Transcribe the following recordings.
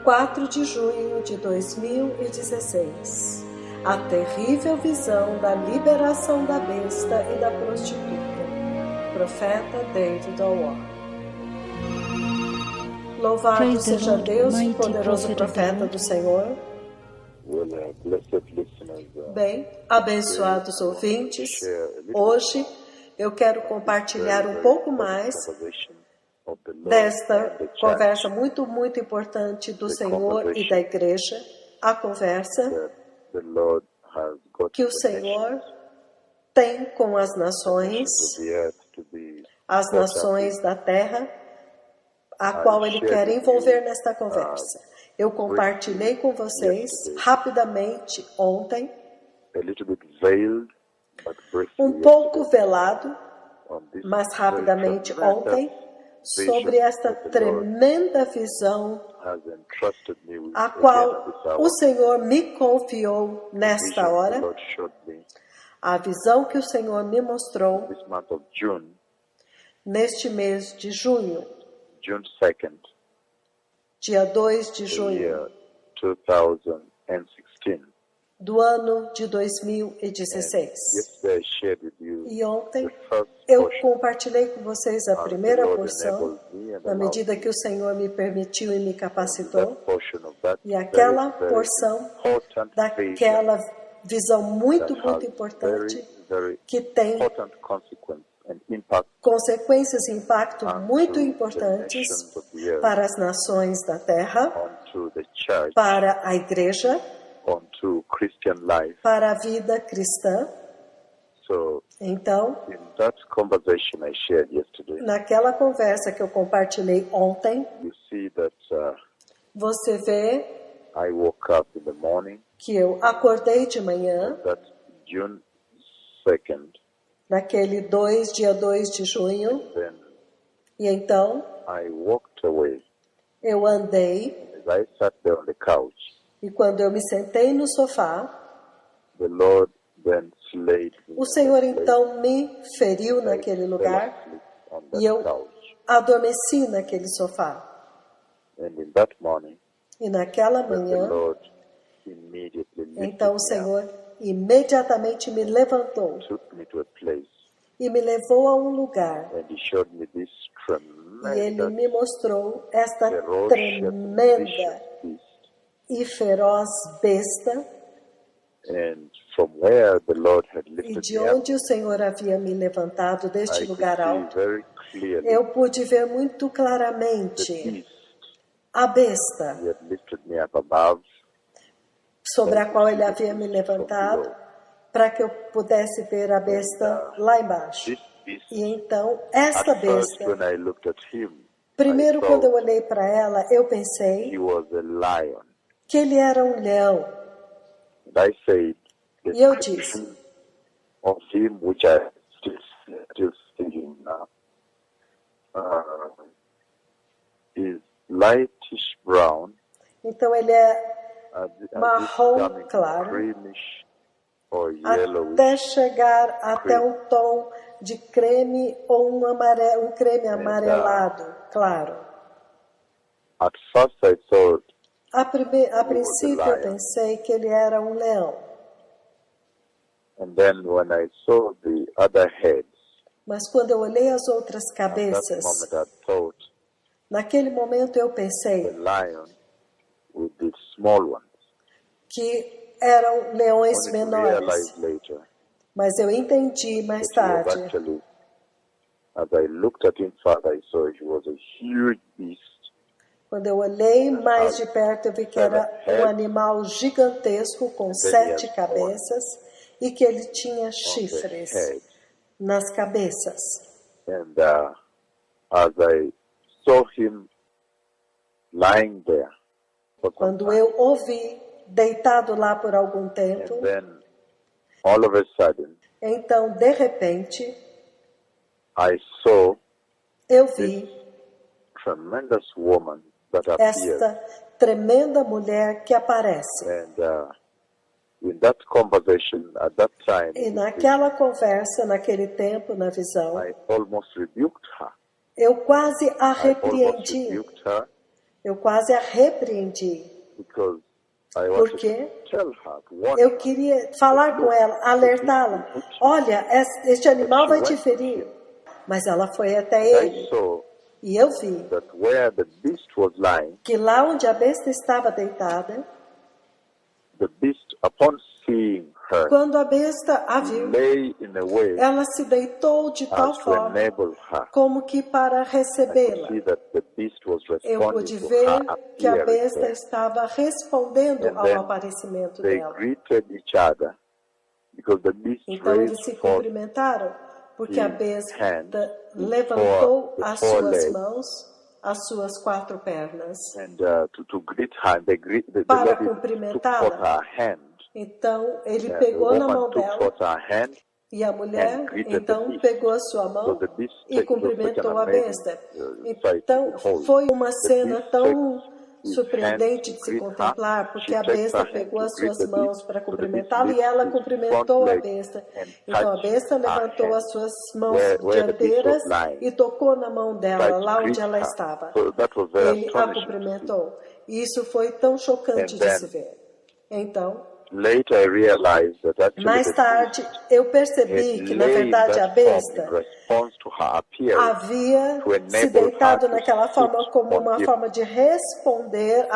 4 de junho de 2016. A terrível visão da liberação da besta e da prostituta. Profeta David Owoh. Louvado seja Deus, o poderoso profeta do Senhor. Bem, abençoados ouvintes, hoje eu quero compartilhar um pouco mais desta conversa muito importante do Senhor e da Igreja, a conversa que o Senhor tem com as nações da terra, a qual Ele quer envolver nesta conversa. Eu compartilhei com vocês rapidamente ontem, um pouco velado, mas rapidamente ontem, sobre esta tremenda visão a qual o Senhor me confiou nesta hora, a visão que o Senhor me mostrou neste mês de junho, dia 2 de junho do ano de 2016. E ontem eu compartilhei com vocês a primeira porção, na medida que o Senhor me permitiu e me capacitou, e aquela porção daquela visão muito importante que tem consequências e impacto muito importantes para as nações da terra, para a igreja, para a vida cristã. Então, naquela conversa que eu compartilhei ontem, você vê que eu acordei de manhã, naquele dia 2 de junho, e então eu andei, e quando eu me sentei no sofá, o Senhor então me feriu naquele lugar e eu adormeci naquele sofá. E naquela manhã, então o Senhor imediatamente me levantou e me levou a um lugar. E Ele me mostrou esta tremenda e feroz besta, e de onde o Senhor havia me levantado, deste lugar alto, eu pude ver muito claramente a besta sobre a qual Ele havia me levantado, para que eu pudesse ver a besta lá embaixo. E então, esta besta, primeiro quando eu olhei para ela, eu pensei que ele era um leão. E eu disse, então ele é marrom claro, até chegar até um tom de creme ou um creme amarelado claro. A princípio eu pensei que ele era um leão. Mas quando eu olhei as outras cabeças, naquele momento eu pensei que eram leões menores. Mas eu entendi mais tarde. Quando eu olhei mais de perto, eu vi que era um animal gigantesco com 7 cabeças e que ele tinha chifres nas cabeças. Quando eu o vi deitado lá por algum tempo, então, de repente, eu vi esta tremenda mulher que aparece. E naquela conversa, naquele tempo, na visão, eu quase a repreendi. Eu quase a repreendi. Porque eu queria falar com ela, alertá-la. Olha, este animal vai te ferir. Mas ela foi até ele. E eu vi que lá onde a besta estava deitada, quando a besta a viu, ela se deitou de tal forma como que para recebê-la. Eu pude ver que a besta estava respondendo ao aparecimento dela. Então eles se cumprimentaram, porque a besta levantou as suas mãos, as suas 4 pernas, para cumprimentá-la. Então ele pegou na mão dela, e a mulher então pegou a sua mão e cumprimentou a besta. Então foi uma cena tão surpreendente de se contemplar, porque a besta pegou as suas mãos para cumprimentá-la e ela cumprimentou a besta. Então a besta levantou as suas mãos dianteiras e tocou na mão dela, lá onde ela estava. Ele a cumprimentou. E isso foi tão chocante de se ver. Então, mais tarde, eu percebi que, na verdade, a besta havia se deitado naquela forma como uma forma de responder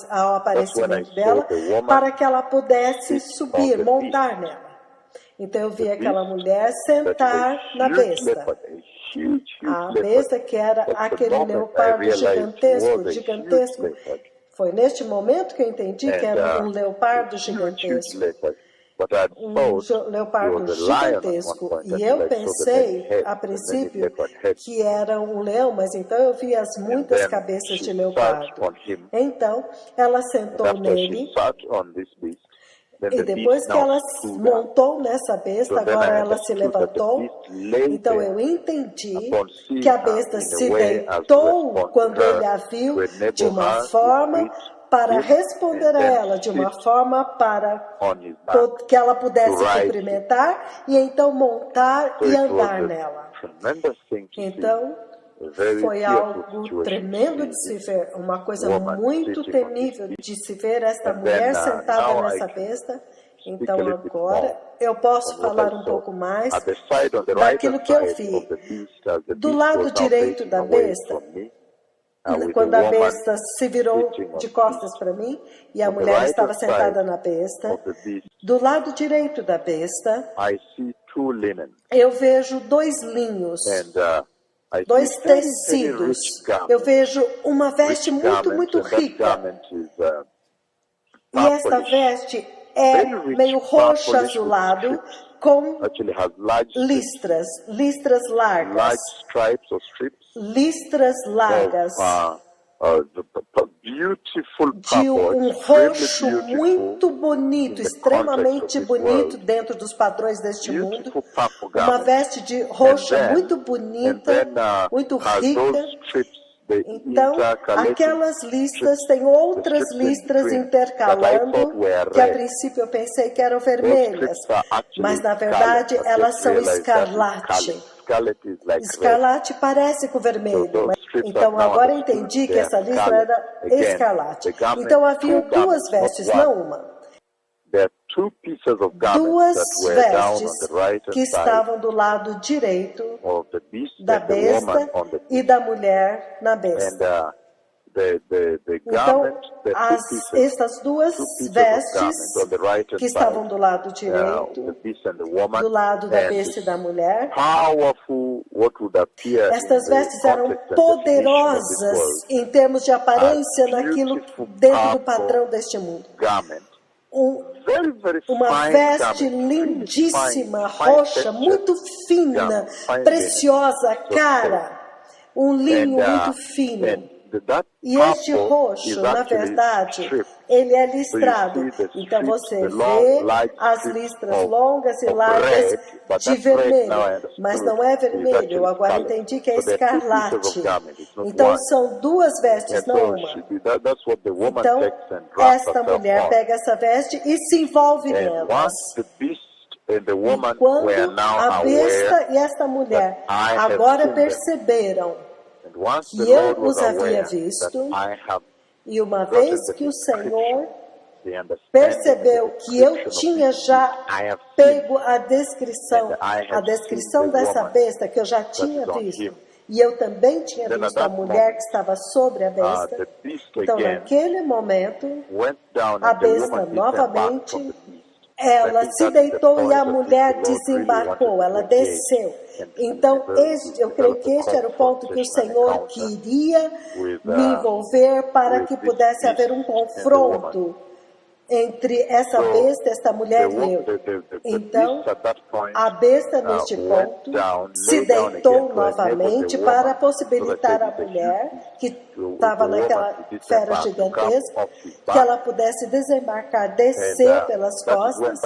ao aparecimento dela, para que ela pudesse subir, montar nela. Então eu vi aquela mulher sentar na besta. A besta, que era aquele leopardo gigantesco. Foi neste momento que eu entendi que era um leopardo gigantesco. Um leopardo gigantesco. E eu pensei, a princípio, que era um leão, mas então eu vi as muitas cabeças de leopardo. Então, ela sentou nele. E depois que ela montou nessa besta, agora ela se levantou. Então eu entendi que a besta se deitou quando ele a viu de uma forma para responder a ela, de uma forma para que ela pudesse cumprimentar e então montar e andar nela. Então, foi algo tremendo de se ver, uma coisa muito temível de se ver esta mulher sentada nessa besta. Então agora eu posso falar um pouco mais daquilo que eu vi. Do lado direito da besta, quando a besta se virou de costas para mim e a mulher estava sentada na besta, do lado direito da besta, eu vejo 2 linhos. 2 tecidos. Eu vejo uma veste muito rica. E esta veste é meio roxo azulado com listras largas. Listras largas. De um roxo muito bonito, extremamente bonito dentro dos padrões deste mundo. Uma veste de roxa muito bonita, muito rica. Então, aquelas listras têm outras listras intercalando, que a princípio eu pensei que eram vermelhas, mas na verdade elas são escarlate. Escarlate parece com vermelho, mas então agora eu entendi que essa listra era escarlate. Então havia 2 vestes, não uma. 2 vestes que estavam do lado direito da besta e da mulher na besta. Então, estas 2 vestes que estavam do lado direito, do lado da besta e da mulher, estas vestes eram poderosas em termos de aparência naquilo dentro do padrão deste mundo. Uma veste lindíssima, roxa, muito fina, preciosa, cara, um linho muito fino. E este roxo, na verdade, ele é listrado. Então você vê as listras longas e largas de vermelho, mas não é vermelho. Eu agora entendi que é escarlate. Então são 2 vestes, não uma. Então esta mulher pega essa veste e se envolve nelas. E quando a besta e esta mulher agora perceberam que eu os havia visto, e uma vez que o Senhor percebeu que eu tinha já pego a descrição dessa besta que eu já tinha visto, e eu também tinha visto a mulher que estava sobre a besta. Então, naquele momento, a besta novamente, ela se deitou e a mulher desembarcou, ela desceu. Então, eu creio que este era o ponto que o Senhor queria me envolver para que pudesse haver um confronto entre essa besta, esta mulher e eu. Então, a besta, neste ponto, se deitou novamente para possibilitar à mulher, que estava naquela fera gigantesca, que ela pudesse desembarcar, descer pelas costas.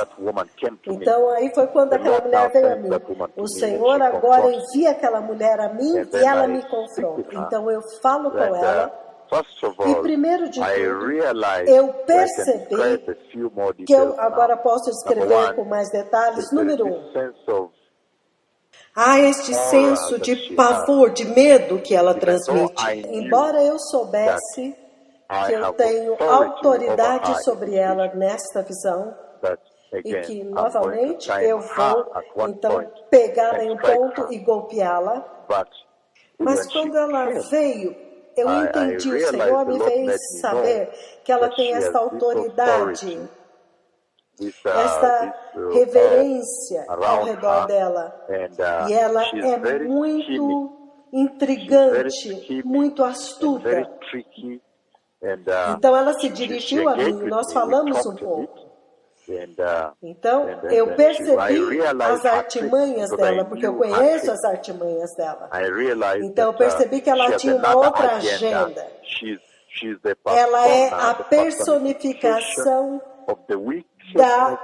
Então, aí foi quando aquela mulher veio a mim. O Senhor agora envia aquela mulher a mim e ela me confronta. Então, eu falo com ela. E primeiro de tudo, eu percebi que eu agora posso escrever com mais detalhes. Número 1. Há este senso de pavor, de medo que ela transmite. Embora eu soubesse que eu tenho autoridade sobre ela nesta visão, e que novamente eu vou então pegá-la em um ponto e golpeá-la, mas quando ela veio, eu entendi, o Senhor me fez saber que ela tem esta autoridade, esta reverência ao redor dela. E ela é muito intrigante, muito astuta. Então ela se dirigiu a mim, nós falamos um pouco. Então, eu percebi as artimanhas dela, porque eu conheço as artimanhas dela. Então, eu percebi que ela tinha uma outra agenda. Ela é a personificação da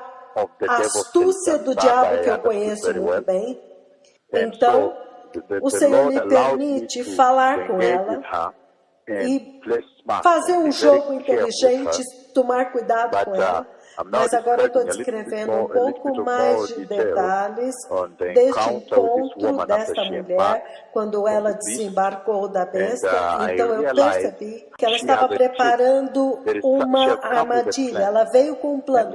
astúcia do diabo que eu conheço muito bem. Então, o Senhor me permite falar com ela e fazer um jogo inteligente, tomar cuidado com ela. Mas agora eu estou descrevendo um pouco mais de detalhes deste encontro desta mulher, quando ela desembarcou da besta. Então eu percebi que ela estava preparando uma armadilha, ela veio com um plano.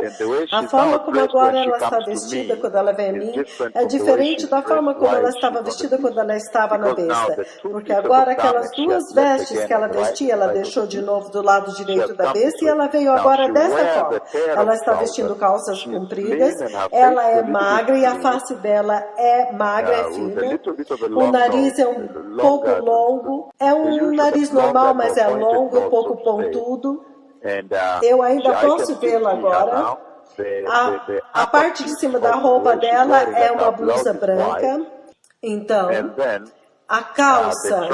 A forma como agora ela está vestida quando ela vem a mim é diferente da forma como ela estava vestida quando ela estava na besta. Porque agora aquelas duas vestes que ela vestia, ela deixou de novo do lado direito da besta e ela veio agora dessa forma. Ela está vestindo calças compridas, ela é magra e a face dela é magra, é fina. O nariz é um pouco longo, é um nariz normal, mas é longo, um pouco pontudo. Eu ainda posso vê-la agora. A parte de cima da roupa dela é uma blusa branca. Então, a calça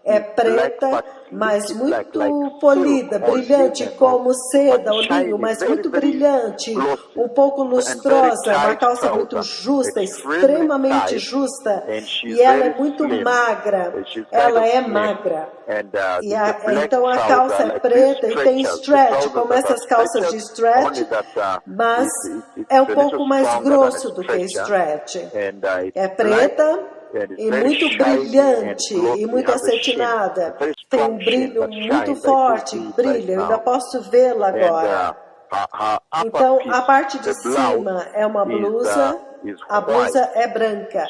é preta, mas muito polida, brilhante como seda ou linho, mas muito brilhante, um pouco lustrosa, uma calça muito justa, extremamente justa, e ela é muito magra, ela é magra. Então a calça é preta e tem stretch, como essas calças de stretch, mas é um pouco mais grosso do que stretch. É preta e muito brilhante e muito acetinada. Tem um brilho muito forte, brilha, eu ainda posso vê-la agora. Então, a parte de cima é uma blusa, a blusa é branca.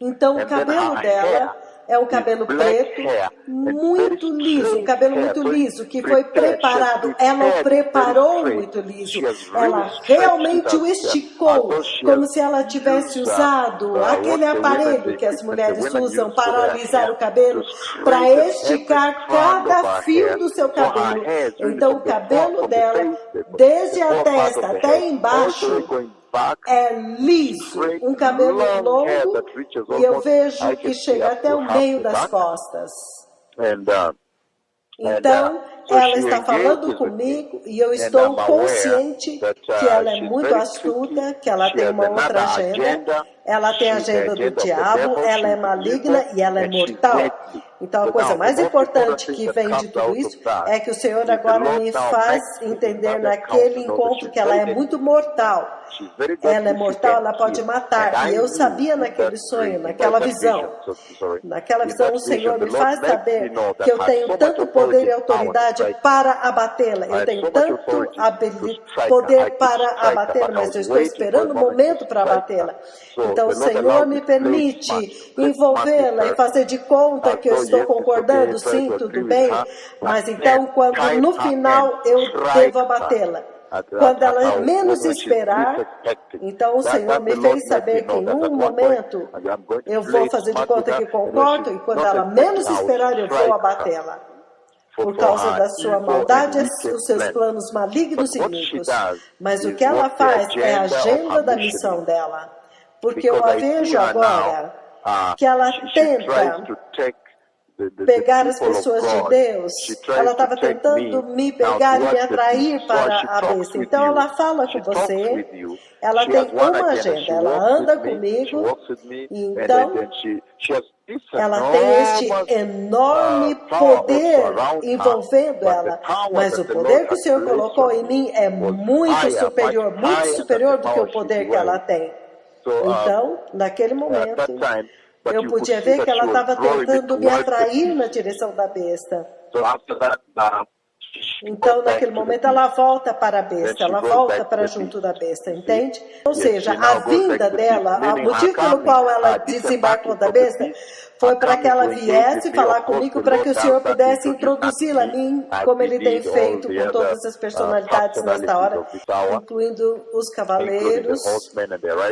Então, o cabelo dela é um cabelo preto, muito liso, um cabelo muito liso, que foi preparado. Ela o preparou muito liso. Ela realmente o esticou, como se ela tivesse usado aquele aparelho que as mulheres usam para alisar o cabelo, para esticar cada fio do seu cabelo. Então, o cabelo dela, desde a testa até embaixo, é liso, um cabelo longo, e eu vejo que chega até o meio das costas. Então, ela está falando comigo e eu estou consciente que ela é muito astuta, que ela tem uma outra agenda, ela tem a agenda do diabo, ela é maligna e ela é mortal. Então, a coisa mais importante que vem de tudo isso é que o Senhor agora me faz entender naquele encontro que ela é muito mortal. Ela é mortal, ela pode matar. E eu sabia naquele sonho, naquela visão. Naquela visão, o Senhor me faz saber que eu tenho tanto poder e autoridade para abatê-la. Eu tenho tanto poder para abatê-la, mas eu estou esperando o momento para abatê-la. Então, o Senhor me permite envolvê-la e fazer de conta que eu estou concordando, sim, tudo bem, mas então, quando no final eu devo abatê-la, quando ela menos esperar, então o Senhor me fez saber que em um momento eu vou fazer de conta que concordo, e quando ela menos esperar, eu vou abatê-la. Por causa da sua maldade, os seus planos malignos e iníquos. Mas o que ela faz é a agenda da missão dela. Porque eu a vejo agora que ela tenta pegar as pessoas de Deus, ela estava tentando me pegar e me atrair para a besta. Então ela fala com você, ela tem uma agenda, ela anda comigo, e então ela tem este enorme poder envolvendo ela, mas o poder que o Senhor colocou em mim é muito superior do que o poder que ela tem. Então, naquele momento, eu podia ver que ela estava tentando me atrair na direção da besta. Então, naquele momento, ela volta para a besta, ela volta para junto da besta, entende? Ou seja, a vinda dela, o motivo pelo qual ela desembarcou da besta, foi para que ela viesse falar comigo, para que o Senhor pudesse introduzi-la a mim, como Ele tem feito com todas as personalidades nesta hora, incluindo os cavaleiros,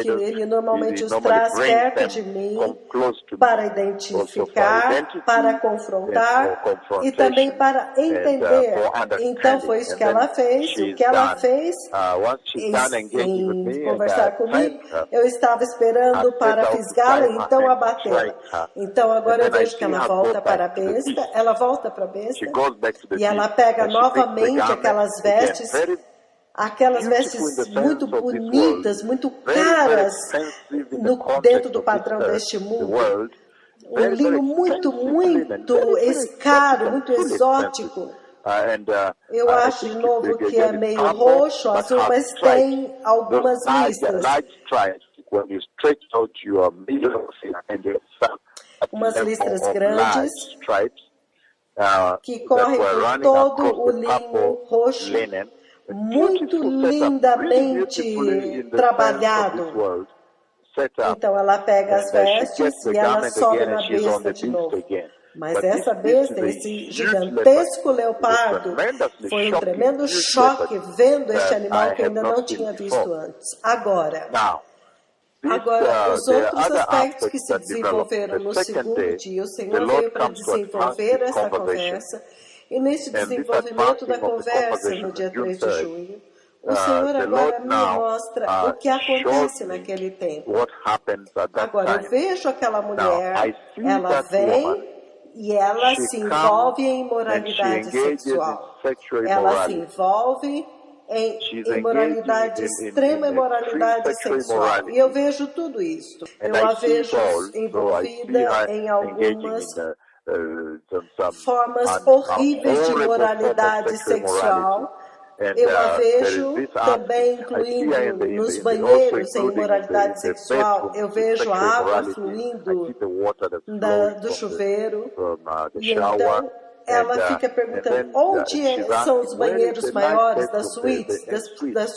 que Ele normalmente os traz perto de mim, para identificar, para confrontar e também para entender. Então, foi isso que ela fez. O que ela fez em conversar comigo, eu estava esperando para fisgá-la e então abatê-la. Então, agora eu vejo que ela volta para a besta, ela volta para a besta, e ela pega novamente aquelas vestes muito bonitas, muito caras dentro do padrão deste mundo. Um linho muito caro, muito exótico. Eu acho de novo que é meio roxo, azul, mas tem algumas listras. Umas listras grandes que correm por todo o linho roxo, muito lindamente trabalhado. Então ela pega as vestes e ela sobe na besta de novo. Mas essa besta, esse gigantesco leopardo, foi um tremendo choque vendo este animal que eu ainda não tinha visto antes. Agora, os outros aspectos que se desenvolveram no segundo dia, o Senhor veio para desenvolver essa conversa, e nesse desenvolvimento da conversa, no dia 3 de junho, o Senhor agora me mostra o que acontece naquele tempo. Agora, eu vejo aquela mulher, ela vem e ela se envolve em imoralidade sexual. Ela se envolve em imoralidade, extrema imoralidade sexual. E eu vejo tudo isso. Eu a vejo envolvida em algumas formas horríveis de imoralidade sexual. Eu a vejo também incluindo nos banheiros em imoralidade sexual. Eu vejo a água fluindo do chuveiro. E então ela fica perguntando onde são os banheiros maiores das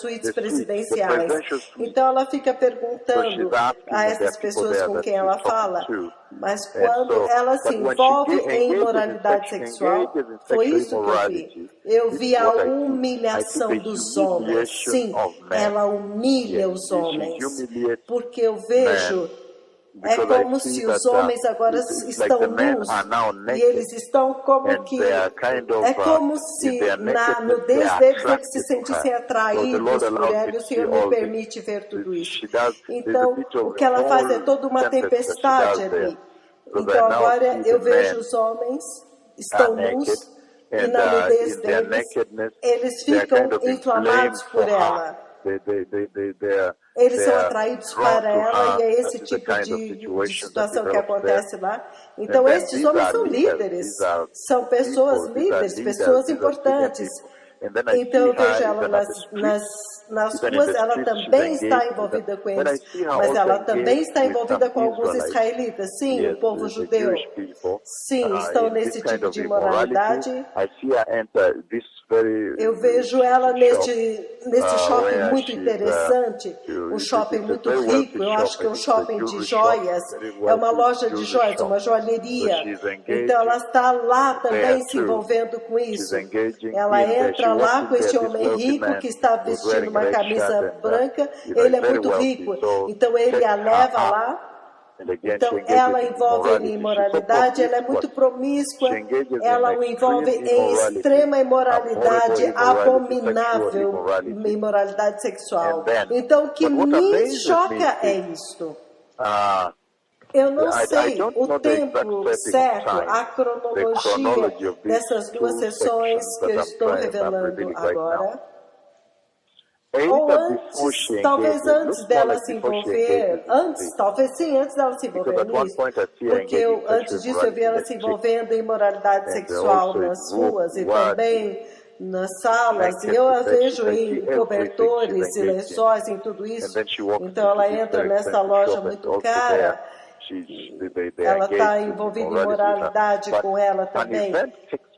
suítes presidenciais. Então ela fica perguntando a essas pessoas com quem ela fala. Mas quando ela se envolve em imoralidade sexual, foi isso que eu vi. Eu vi a humilhação dos homens. Sim, ela humilha os homens. Porque eu vejo... É como se os homens agora estão nus e eles estão como que... É como se na nudez deles eles se sentissem atraídos por ela, e o Senhor me permite ver tudo isso. Então, o que ela faz é toda uma tempestade ali. Então, agora eu vejo os homens, estão nus, e na nudez deles, eles ficam inflamados por ela. Eles são atraídos para ela e é esse tipo de situação que acontece lá. Então, estes homens são líderes, são pessoas líderes, pessoas importantes. Então, eu vejo ela nas ruas, ela também está envolvida com eles, mas ela também está envolvida com alguns israelitas. Sim, o povo judeu. Sim, estão nesse tipo de imoralidade. Eu vejo ela neste shopping muito interessante, um shopping muito rico. Eu acho que é um shopping de joias, é uma loja de joias, uma joalheria. Então, ela está lá também se envolvendo com isso. Ela entra lá com esse homem rico que está vestindo uma camisa branca, ele é muito rico, então ele a leva lá. Então ela envolve ele em imoralidade, ela é muito promíscua, ela o envolve em extrema imoralidade, abominável imoralidade sexual. Então o que me choca é isto. Eu não sei o tempo certo, a cronologia dessas duas sessões que eu estou revelando agora. Ou antes, talvez antes dela se envolver, antes dela se envolver nisso, porque antes disso eu vi ela se envolvendo em imoralidade sexual nas ruas e também nas salas, e eu a vejo em cobertores e lençóis, em tudo isso. Então ela entra nessa loja muito cara. Ela está envolvida em moralidade com ela também.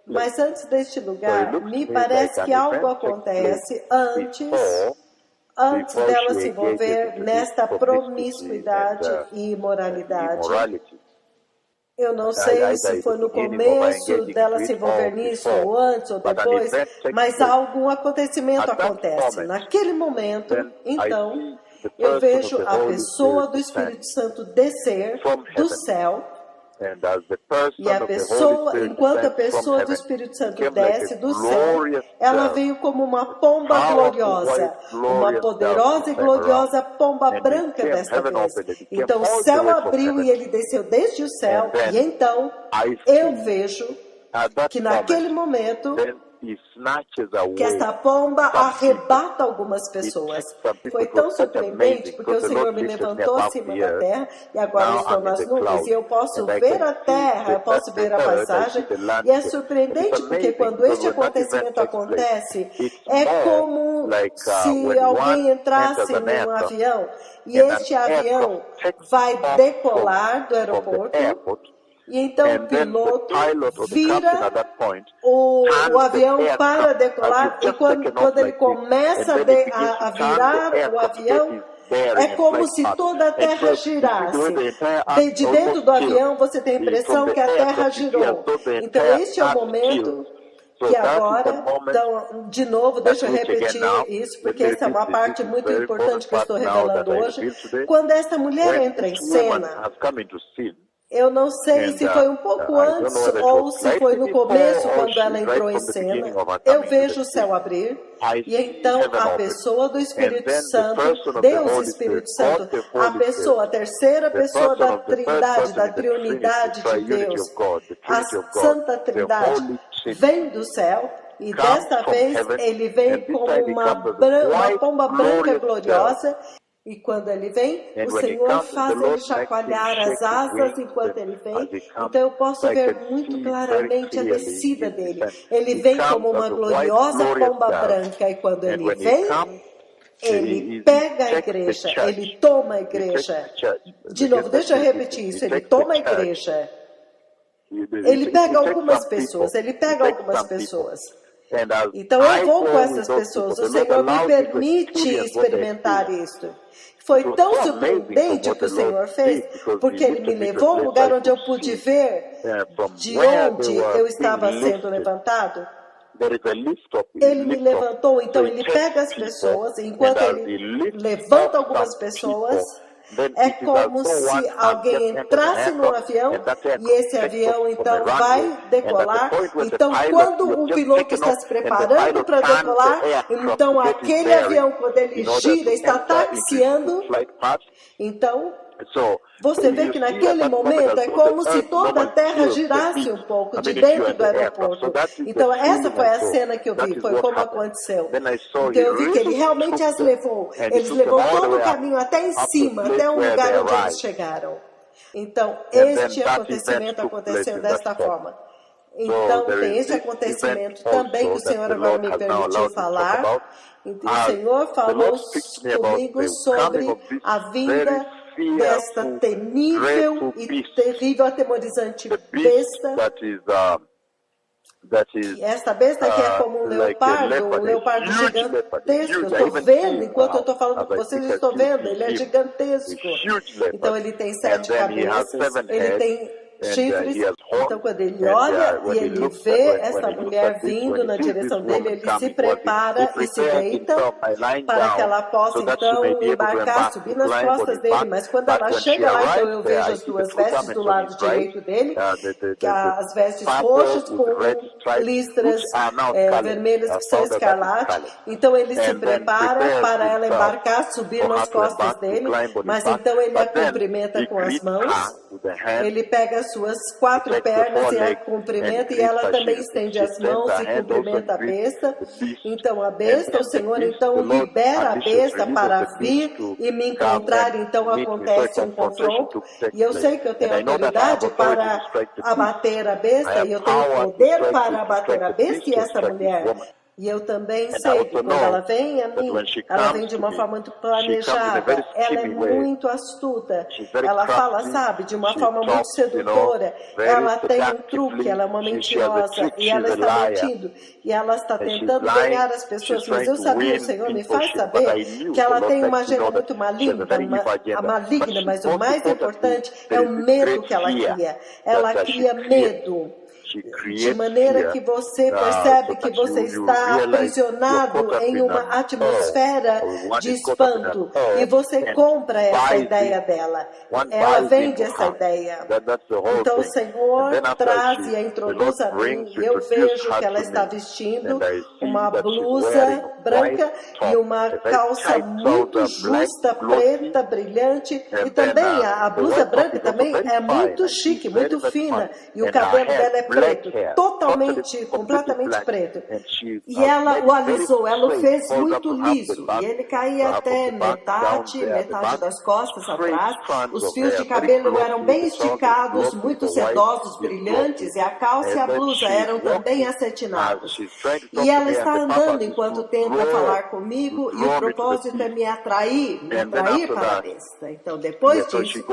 Mas antes deste lugar, me parece que algo acontece antes dela se envolver nesta promiscuidade e imoralidade. Eu não sei se foi no começo dela se envolver nisso, ou antes, ou depois, mas algum acontecimento acontece. Naquele momento, então, eu vejo a pessoa do Espírito Santo descer do céu, e a pessoa, enquanto a pessoa do Espírito Santo desce do céu, ela veio como uma pomba gloriosa, uma poderosa e gloriosa pomba branca desta vez. Então o céu abriu e ele desceu desde o céu, e então eu vejo que naquele momento que esta pomba arrebata algumas pessoas. Foi tão surpreendente, porque o Senhor me levantou acima da terra, e agora eu estou nas nuvens, e eu posso ver a terra, eu posso ver a paisagem, e é surpreendente, porque quando este acontecimento acontece, é como se alguém entrasse num avião, e este avião vai decolar do aeroporto, e então o piloto vira o avião para decolar, e quando ele começa a virar o avião, é como se toda a Terra girasse. De dentro do avião você tem a impressão que a Terra girou. Então este é o momento que agora, então, de novo, deixa eu repetir isso, porque essa é uma parte muito importante que eu estou revelando hoje. Quando essa mulher entra em cena, eu não sei se foi um pouco antes ou se foi no começo, quando ela entrou em cena. Eu vejo o céu abrir, e então a pessoa do Espírito Santo, Deus Espírito Santo, a terceira pessoa da Trindade, da Triunidade de Deus, a Santa Trindade, vem do céu. E desta vez ele vem como uma pomba branca gloriosa. E quando ele vem, o Senhor faz ele chacoalhar as asas enquanto ele vem. Então eu posso ver muito claramente a descida dele. Ele vem como uma gloriosa pomba branca, e quando ele vem, ele pega a igreja, ele toma a igreja. De novo, deixa eu repetir isso, ele toma a igreja. Ele pega algumas pessoas, Então eu vou com essas pessoas, o Senhor me permite experimentar isto. Foi tão surpreendente o que o Senhor fez, porque Ele me levou a um lugar onde eu pude ver de onde eu estava sendo levantado. Ele me levantou, então Ele pega as pessoas, e enquanto Ele levanta algumas pessoas, é como se alguém entrasse num avião e esse avião então vai decolar. Então, quando o piloto está se preparando para decolar, então aquele avião, quando ele gira, está taxiando. Então, Você vê que naquele momento é como se toda a terra girasse um pouco de dentro do aeroporto. Então essa foi a cena que eu vi, foi como aconteceu. Então eu vi que ele realmente as levou. Eles levou todo o caminho até em cima, até o lugar onde eles chegaram. Então este acontecimento aconteceu desta forma. Então tem este acontecimento também que o Senhor agora me permitiu falar. Então, o Senhor falou comigo sobre a vinda desta temível e terrível, atemorizante besta. E esta besta que é como um leopardo gigantesco. Eu estou vendo, enquanto eu estou falando com vocês, eu estou vendo, ele é gigantesco. Então ele tem 7 cabeças, ele tem chifres. Então quando ele olha e ele vê essa mulher vindo na direção dele, ele se prepara e se deita para que ela possa então embarcar, subir nas costas dele. Mas quando ela chega lá, então eu vejo as 2 vestes do lado direito dele, que as vestes roxas com listras vermelhas que são escarlate. Então ele se prepara para ela embarcar, subir nas costas dele, mas então ele a cumprimenta com as mãos, ele pega as suas 4 pernas e a cumprimenta, e ela também estende as mãos e cumprimenta a besta. Então a besta, o Senhor então libera a besta para vir e me encontrar. Então acontece um confronto, e eu sei que eu tenho autoridade para abater a besta, e eu tenho poder para abater a besta e essa mulher. E eu também sei que quando ela vem a mim, ela vem de uma forma muito planejada, ela é muito astuta, ela fala, sabe, de uma forma muito sedutora, ela tem um truque, ela é uma mentirosa, e ela está mentindo, e ela está tentando ganhar as pessoas, mas eu sabia, o Senhor me faz saber que ela tem uma agenda muito maligna, mas o mais importante é o medo que ela cria medo. De maneira que você percebe que você está aprisionado em uma atmosfera de espanto. E você compra essa ideia dela. Ela vende essa ideia. Então o Senhor traz e a introduz a mim. E eu vejo que ela está vestindo uma blusa branca e uma calça muito justa, preta, brilhante. E também a blusa branca também é muito chique, muito fina. E o cabelo dela é preto, totalmente, completamente preto. E ela o alisou, ela o fez muito liso. E ele caía até metade das costas atrás. Os fios de cabelo eram bem esticados, muito sedosos, brilhantes. E a calça e a blusa eram também acetinados. E ela está andando enquanto tenta falar comigo. E o propósito é me atrair para a besta. Então depois disso,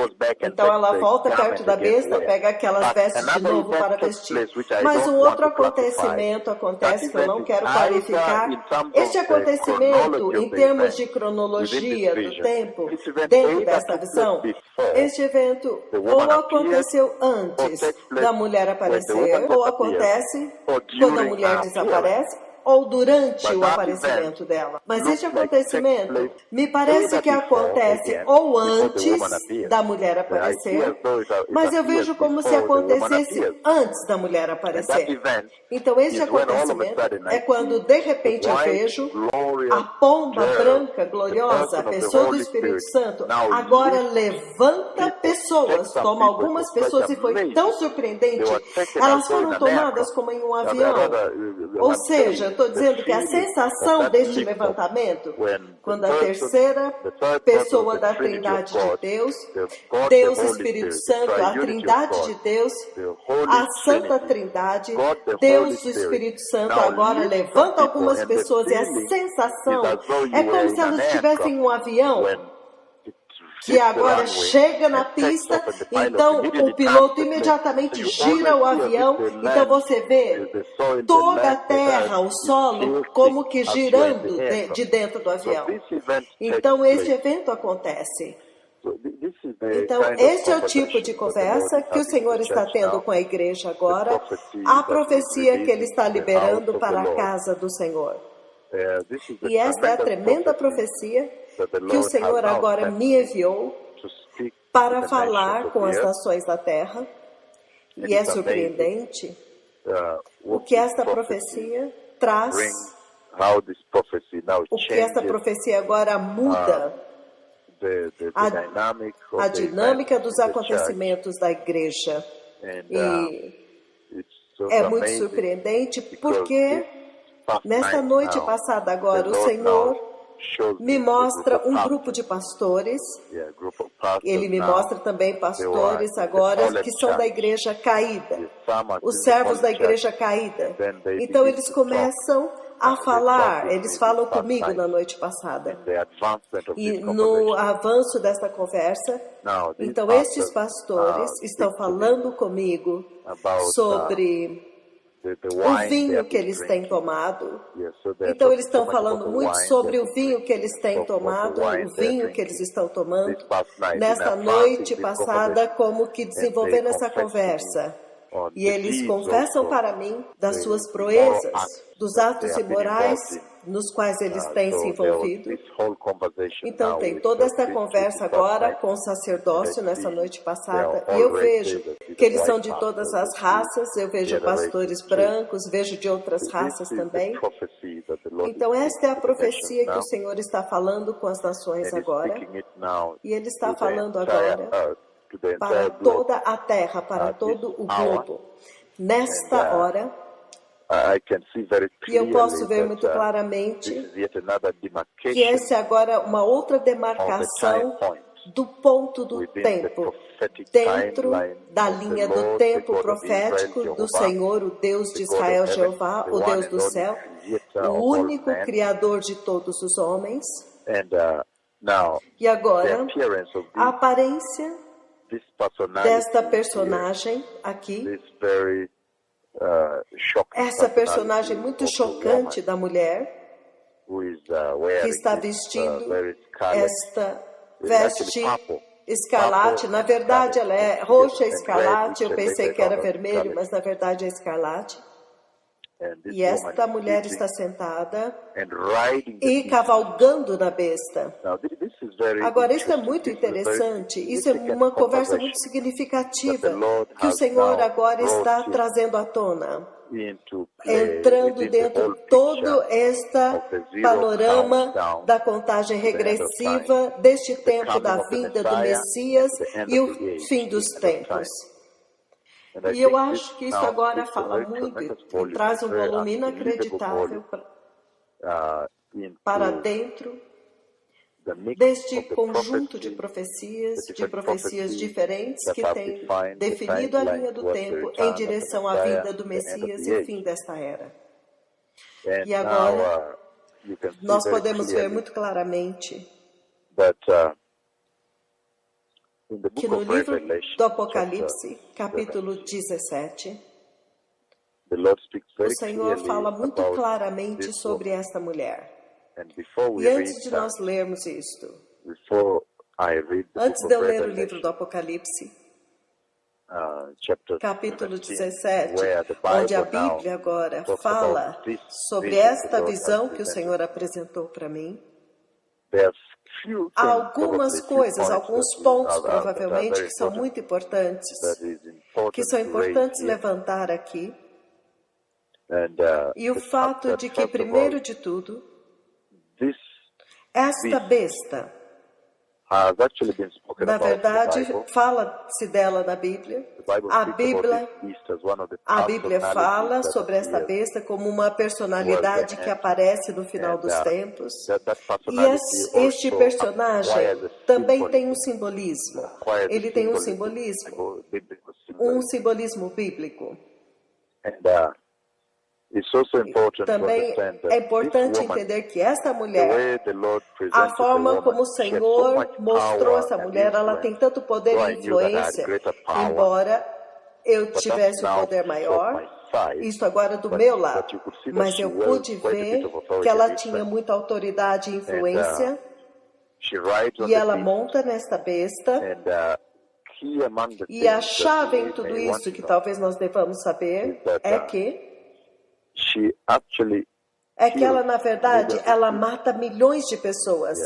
então ela volta perto da besta, pega aquelas vestes de novo para vestir. Mas um outro acontecimento acontece que eu não quero qualificar. Este acontecimento, em termos de cronologia do tempo, dentro desta visão, este evento ou aconteceu antes da mulher aparecer, ou acontece quando a mulher desaparece, ou durante o aparecimento dela. Mas este acontecimento me parece que acontece ou antes da mulher aparecer, mas eu vejo como se acontecesse antes da mulher aparecer. Então este acontecimento é quando de repente eu vejo a pomba branca, gloriosa, a pessoa do Espírito Santo, agora levanta pessoas, toma algumas pessoas, e foi tão surpreendente, elas foram tomadas como em um avião. Ou seja, estou dizendo que a sensação deste levantamento, quando a terceira pessoa da Trindade de Deus, Deus Espírito Santo, a Trindade de Deus, a Santa Trindade, Deus do Espírito Santo, agora levanta algumas pessoas, e a sensação é como se elas estivessem em um avião que agora chega na pista, então o piloto imediatamente gira o avião, então você vê toda a terra, o solo, como que girando de dentro do avião. Então este evento acontece. Então este é o tipo de conversa que o Senhor está tendo com a igreja agora, a profecia que Ele está liberando para a casa do Senhor. E esta é a tremenda profecia que o Senhor agora me enviou para falar com as nações da terra. E é surpreendente o que esta profecia traz, o que esta profecia agora muda a dinâmica dos acontecimentos da igreja. E é muito surpreendente porque nesta noite passada agora o Senhor me mostra um grupo de pastores. Ele me mostra também pastores agora que são da igreja caída, os servos da igreja caída. Então eles começam a falar, eles falam comigo na noite passada. E no avanço desta conversa, então estes pastores estão falando comigo sobre o vinho que eles têm tomado. Então eles estão falando muito sobre o vinho que eles têm tomado, o vinho que eles estão tomando. Nesta noite passada, como que desenvolvendo essa conversa. E eles confessam para mim das suas proezas, dos atos imorais nos quais eles têm se envolvido. Então tem toda esta conversa agora com o sacerdócio nessa noite passada. E eu vejo que eles são de todas as raças. Eu vejo pastores brancos, vejo de outras raças também. Então esta é a profecia que o Senhor está falando com as nações agora. E Ele está falando agora para toda a terra, para todo o globo. Nesta hora, e eu posso ver muito claramente que essa é agora uma outra demarcação do ponto do tempo, dentro da linha do tempo profético do Senhor, o Deus de Israel, Jeová, o Deus do céu, o único Criador de todos os homens. E agora, a aparência desta personagem aqui, essa personagem muito chocante da mulher, que está vestindo esta veste escarlate. Na verdade, ela é roxa escarlate. Eu pensei que era vermelho, mas na verdade é escarlate. E esta mulher está sentada e cavalgando na besta. Agora, isso é muito interessante. Isso é uma conversa muito significativa que o Senhor agora está trazendo à tona, entrando dentro de todo este panorama da contagem regressiva deste tempo da vinda do Messias e o fim dos tempos. E eu acho que isso agora fala muito e traz um volume inacreditável para dentro deste conjunto de profecias diferentes que tem definido a linha do tempo em direção à vinda do Messias e o fim desta era. E agora, nós podemos ver muito claramente que no livro do Apocalipse, capítulo 17, o Senhor fala muito claramente sobre esta mulher. E antes de nós lermos isto, antes de eu ler o livro do Apocalipse, capítulo 17, onde a Bíblia agora fala sobre esta visão que o Senhor apresentou para mim, há algumas coisas, alguns pontos provavelmente que são muito importantes, que são importantes levantar aqui. E o fato de que, primeiro de tudo, esta besta, na verdade, fala-se dela na Bíblia. A Bíblia fala sobre esta besta como uma personalidade que aparece no final dos tempos. E este personagem também tem um simbolismo. Ele tem um simbolismo bíblico. Também é importante entender que esta mulher, a forma como o Senhor mostrou essa mulher, ela tem tanto poder e influência, embora eu tivesse um poder maior, isso agora do meu lado, mas eu pude ver que ela tinha muita autoridade e influência, e ela monta nesta besta. E a chave em tudo isso que talvez nós devamos saber é que ela, na verdade, ela mata milhões de pessoas.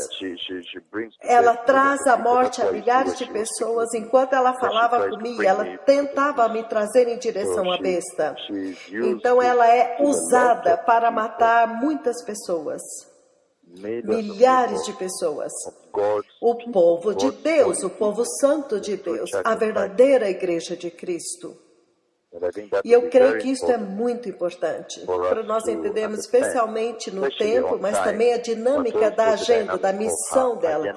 Ela traz a morte a milhares de pessoas. Enquanto ela falava comigo, ela tentava me trazer em direção à besta. Então ela é usada para matar muitas pessoas. milhares de pessoas. O povo de Deus, o povo santo de Deus, a verdadeira igreja de Cristo. E eu creio que isso é muito importante para nós entendermos, especialmente no tempo, mas também a dinâmica da agenda, da missão dela.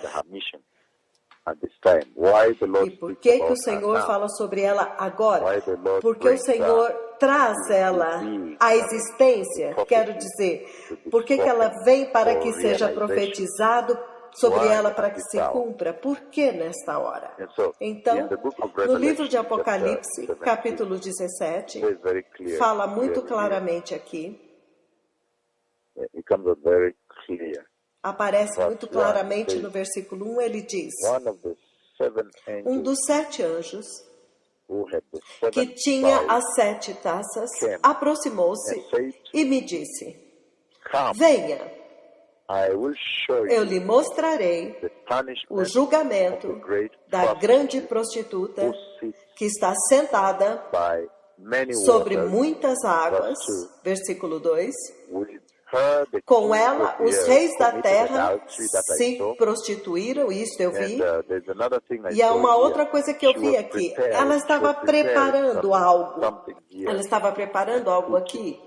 E por que o Senhor fala sobre ela agora? Porque o Senhor traz ela à existência, quero dizer, por que ela vem para que seja profetizado sobre ela para que se cumpra? Por que nesta hora? Então, no livro de Apocalipse, capítulo 17, fala muito claramente aqui, aparece muito claramente no versículo 1, ele diz, um dos 7 anjos que tinha as 7 taças aproximou-se e me disse, venha, eu lhe mostrarei o julgamento da grande prostituta que está sentada sobre muitas águas, versículo 2, com ela os reis da terra se prostituíram, isso eu vi, e há uma outra coisa que eu vi aqui, ela estava preparando algo aqui.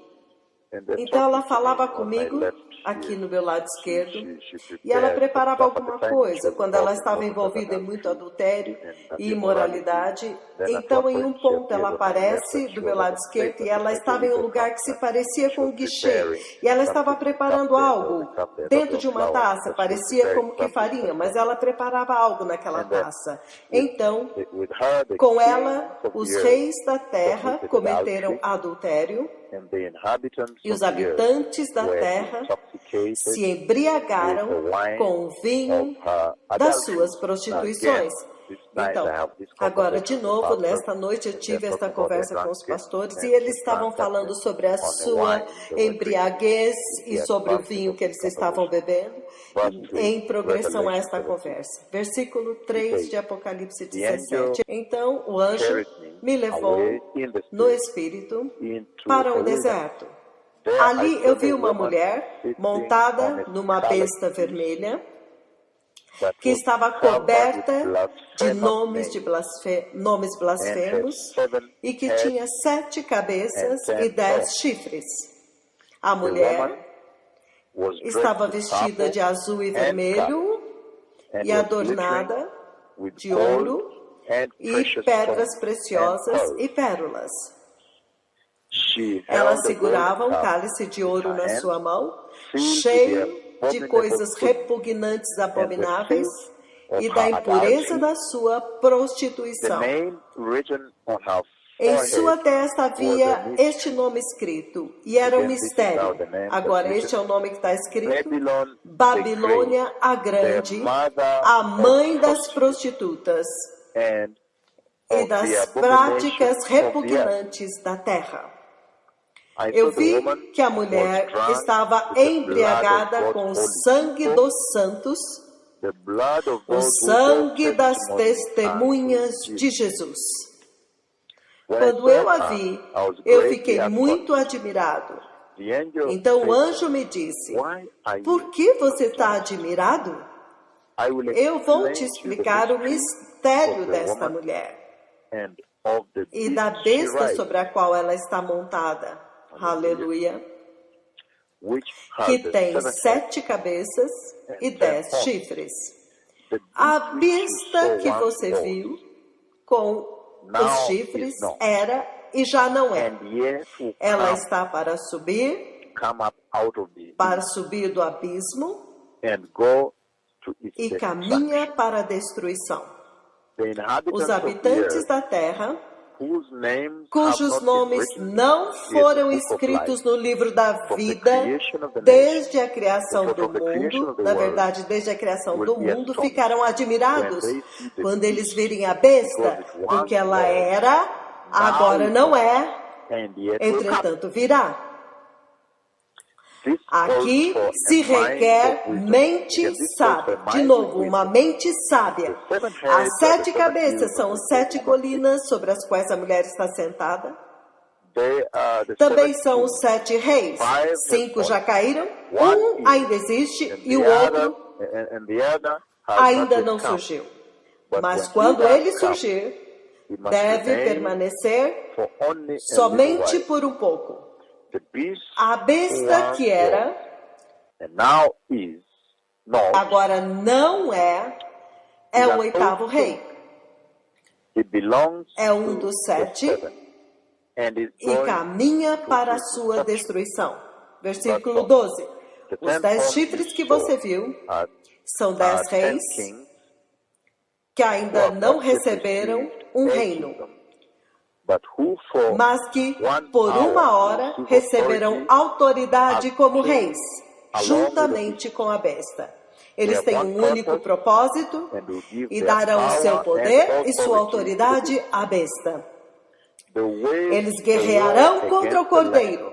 Então ela falava comigo aqui no meu lado esquerdo e ela preparava alguma coisa quando ela estava envolvida em muito adultério e imoralidade. Então em um ponto ela aparece do meu lado esquerdo e ela estava em um lugar que se parecia com um guichê e ela estava preparando algo dentro de uma taça, parecia como que farinha, mas ela preparava algo naquela taça. Então com ela os reis da terra cometeram adultério e os habitantes da terra se embriagaram com o vinho das suas prostituições. Então, agora de novo, nesta noite eu tive esta conversa com os pastores e eles estavam falando sobre a sua embriaguez e sobre o vinho que eles estavam bebendo, em progressão a esta conversa. Versículo 3 de Apocalipse 17. Então o anjo me levou no Espírito para um deserto. Ali eu vi uma mulher montada numa besta vermelha, que estava coberta de nomes blasfemos e que tinha 7 cabeças e 10 chifres. A mulher estava vestida de azul e vermelho e adornada de ouro e pedras preciosas e pérolas. Ela segurava um cálice de ouro na sua mão, cheio de coisas repugnantes, abomináveis, e da impureza da sua prostituição. Em sua testa havia este nome escrito, e era um mistério. Agora, este é o nome que está escrito: Babilônia a Grande, a mãe das prostitutas e das práticas repugnantes da terra. Eu vi que a mulher estava embriagada com o sangue dos santos, o sangue das testemunhas de Jesus. Quando eu a vi, eu fiquei muito admirado. Então o anjo me disse, por que você está admirado? Eu vou te explicar o mistério desta mulher e da besta sobre a qual ela está montada. Aleluia. Que tem 7 cabeças e 10 chifres. A besta que você viu com os chifres era e já não é. Ela está para subir do abismo e caminha para a destruição. Os habitantes da terra, cujos nomes não foram escritos no livro da vida desde a criação do mundo, na verdade, desde a criação do mundo, ficarão admirados quando eles virem a besta, porque ela era, agora não é, entretanto virá. Aqui se requer mente sábia. De novo, uma mente sábia. As 7 cabeças são 7 colinas sobre as quais a mulher está sentada. Também são os 7 reis. 5 já caíram, um ainda existe e o outro ainda não surgiu. Mas quando ele surgir, deve permanecer somente por um pouco. A besta que era, agora não é o 8º rei. É um dos 7 e caminha para a sua destruição. Versículo 12. Os 10 chifres que você viu são 10 reis que ainda não receberam um reino, mas que por uma hora receberão autoridade como reis, juntamente com a besta. Eles têm um único propósito e darão seu poder e sua autoridade à besta. Eles guerrearão contra o Cordeiro,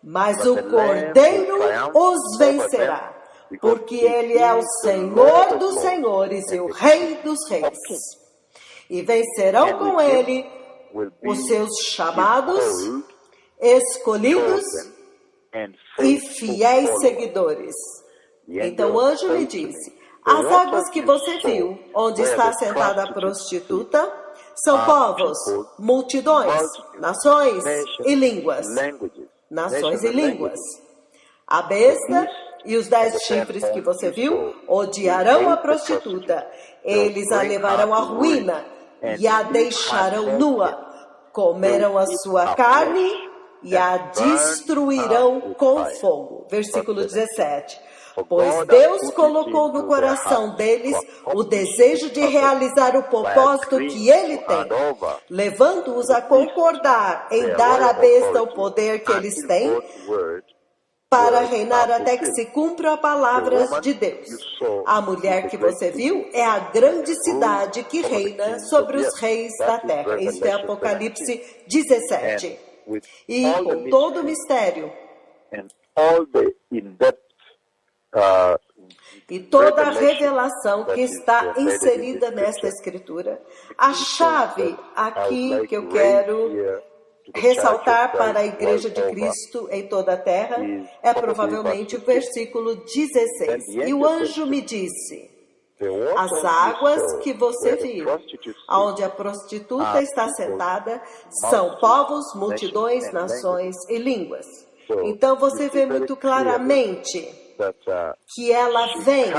mas o Cordeiro os vencerá, porque ele é o Senhor dos senhores e o Rei dos reis. E vencerão com ele os seus chamados, escolhidos e fiéis seguidores. Então o anjo me disse: as águas que você viu, onde está sentada a prostituta, são povos, multidões, nações e línguas. Nações e línguas. A besta e os 10 chifres que você viu odiarão a prostituta. Eles a levarão à ruína e a deixarão nua. Comerão a sua carne e a destruirão com fogo. Versículo 17. Pois Deus colocou no coração deles o desejo de realizar o propósito que Ele tem, levando-os a concordar em dar à besta o poder que eles têm para reinar até que se cumpra a palavra de Deus. A mulher que você viu é a grande cidade que reina sobre os reis da terra. Isso é Apocalipse 17. E com todo o mistério e toda a revelação que está inserida nesta escritura, a chave aqui que eu quero ressaltar para a Igreja de Cristo em toda a terra é provavelmente o versículo 16. E o anjo me disse: as águas que você viu, onde a prostituta está sentada, são povos, multidões, nações e línguas. Então você vê muito claramente que ela vem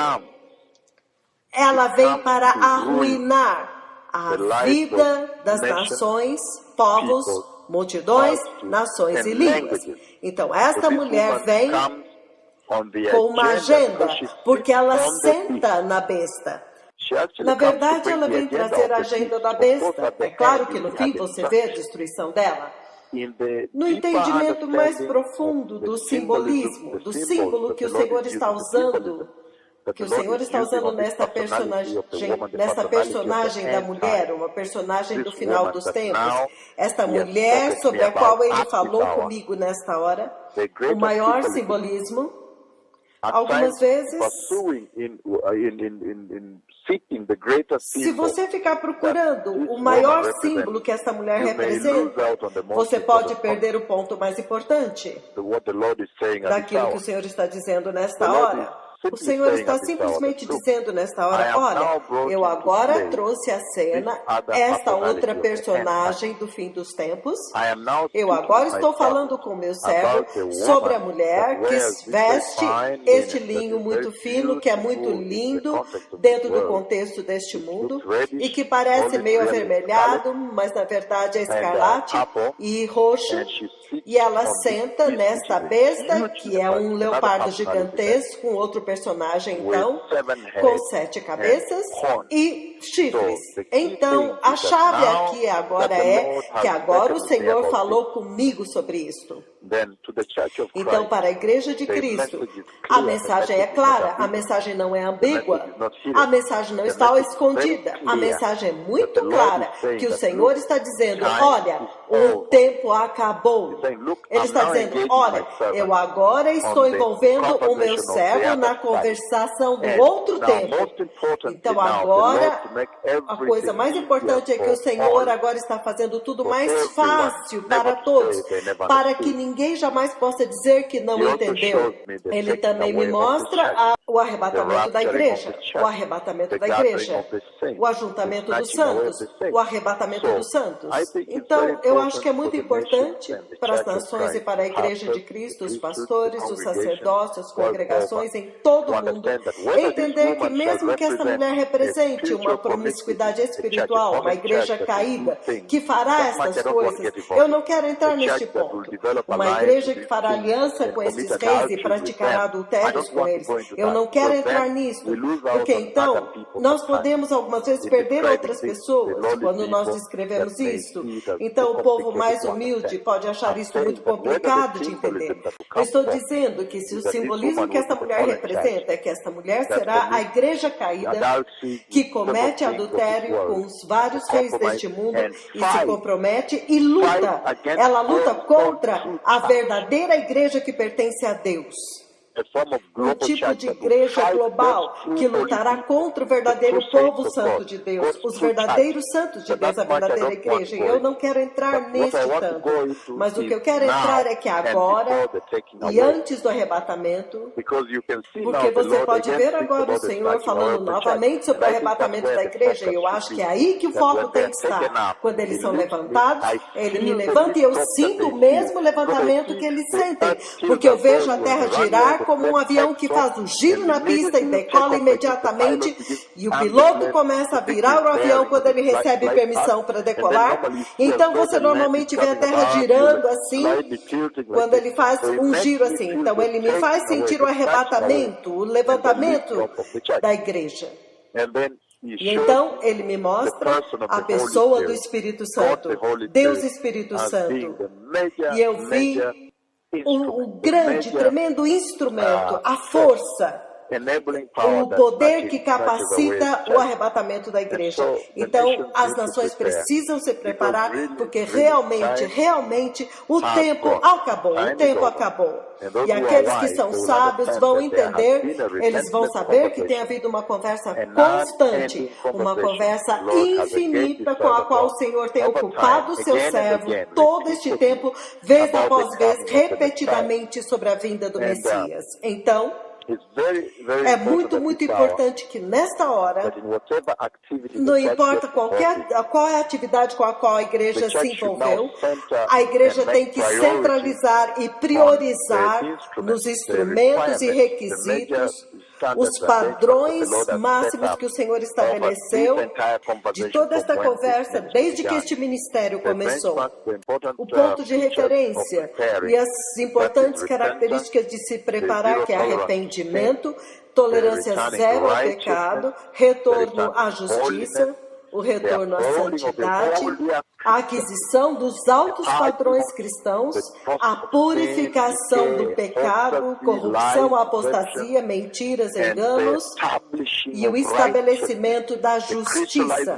para arruinar a vida das nações, povos, multidões, nações e línguas. Então, esta mulher vem com uma agenda, porque ela senta na besta. Na verdade, ela vem trazer a agenda da besta. É claro que no fim você vê a destruição dela. No entendimento mais profundo do simbolismo, do símbolo que o Senhor está usando, nesta personagem da mulher, uma personagem do final dos tempos, esta mulher sobre a qual Ele falou comigo nesta hora, o maior simbolismo, algumas vezes, se você ficar procurando o maior símbolo que esta mulher representa, você pode perder o ponto mais importante daquilo que o Senhor está dizendo nesta hora. O Senhor está simplesmente dizendo nesta hora: olha, eu agora trouxe à cena esta outra personagem do fim dos tempos. Eu agora estou falando com o meu servo sobre a mulher que veste este linho muito fino, que é muito lindo dentro do contexto deste mundo e que parece meio avermelhado, mas na verdade é escarlate e roxo. E ela senta nesta besta, que é um leopardo gigantesco, com outro personagem, então, com 7 cabeças e chifres. Então, a chave aqui agora é que agora o Senhor falou comigo sobre isto. Então, para a Igreja de Cristo, a mensagem é clara, a mensagem não é ambígua, a mensagem não está escondida, a mensagem é muito clara, que o Senhor está dizendo: olha, o tempo acabou. Ele está dizendo: olha, eu agora estou envolvendo o meu servo na conversação do outro tempo. Então agora A coisa mais importante é que o Senhor agora está fazendo tudo mais fácil para todos, para que ninguém jamais possa dizer que não entendeu. Ele também me mostra o arrebatamento da igreja, o arrebatamento da igreja, o ajuntamento dos santos, o arrebatamento dos santos. Então, eu acho que é muito importante para as nações e para a igreja de Cristo, os pastores, os sacerdócios, as congregações em todo o mundo, entender que mesmo que essa mulher represente uma promiscuidade espiritual, uma igreja caída, que fará essas coisas, eu não quero entrar neste ponto. Uma igreja que fará aliança com esses reis e praticará adultérios com eles, eu não quero entrar nisso, porque então nós podemos algumas vezes perder outras pessoas quando nós descrevemos isso. Então o povo mais humilde pode achar isso muito complicado de entender. Eu estou dizendo que se o simbolismo que essa mulher representa é que essa mulher será a igreja caída que comete adultério com os vários reis deste mundo e se compromete e luta. Ela luta contra a verdadeira igreja que pertence a Deus. Um tipo de igreja global que lutará contra o verdadeiro povo santo de Deus, os verdadeiros santos de Deus, a verdadeira igreja. E eu não quero entrar neste tanto, mas o que eu quero entrar é que agora e antes do arrebatamento, porque você pode ver agora o Senhor falando novamente sobre o arrebatamento da igreja, e eu acho que é aí que o foco tem que estar. Quando eles são levantados, Ele me levanta e eu sinto o mesmo levantamento que eles sentem, porque eu vejo a terra girar como um avião que faz um giro na pista e decola imediatamente, e o piloto começa a virar o avião quando ele recebe permissão para decolar. Então você normalmente vê a terra girando assim, quando ele faz um giro assim. Então ele me faz sentir o arrebatamento, o levantamento da igreja. E então ele me mostra a pessoa do Espírito Santo, Deus Espírito Santo. E eu vi o grande, tremendo instrumento, a força, o poder que capacita o arrebatamento da igreja. Então, as nações precisam se preparar, porque realmente, o tempo acabou. E aqueles que são sábios vão entender, eles vão saber que tem havido uma conversa constante, uma conversa infinita com a qual o Senhor tem ocupado o seu servo todo este tempo, vez após vez, repetidamente sobre a vinda do Messias. Então, é muito importante que nesta hora, não importa qual é a atividade com a qual a igreja se envolveu, a igreja tem que centralizar e priorizar nos instrumentos e requisitos os padrões máximos que o Senhor estabeleceu de toda esta conversa desde que este ministério começou. O ponto de referência e as importantes características de se preparar, que é arrependimento, tolerância zero ao pecado, retorno à justiça, o retorno à santidade, a aquisição dos altos padrões cristãos, a purificação do pecado, corrupção, apostasia, mentiras, enganos e o estabelecimento da justiça,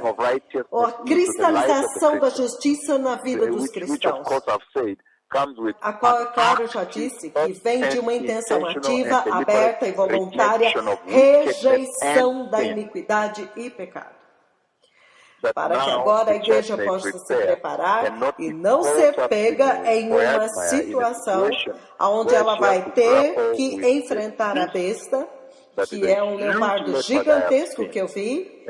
ou a cristalização da justiça na vida dos cristãos. A qual, é claro, já disse, que vem de uma intenção ativa, aberta e voluntária rejeição da iniquidade e pecado. Para que agora a igreja possa se preparar e não ser pega em uma situação onde ela vai ter que enfrentar a besta, que é um leopardo gigantesco que eu vi,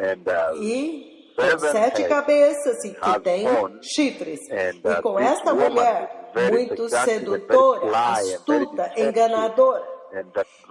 e com 7 cabeças e que tem chifres. E com esta mulher muito sedutora, astuta, enganadora,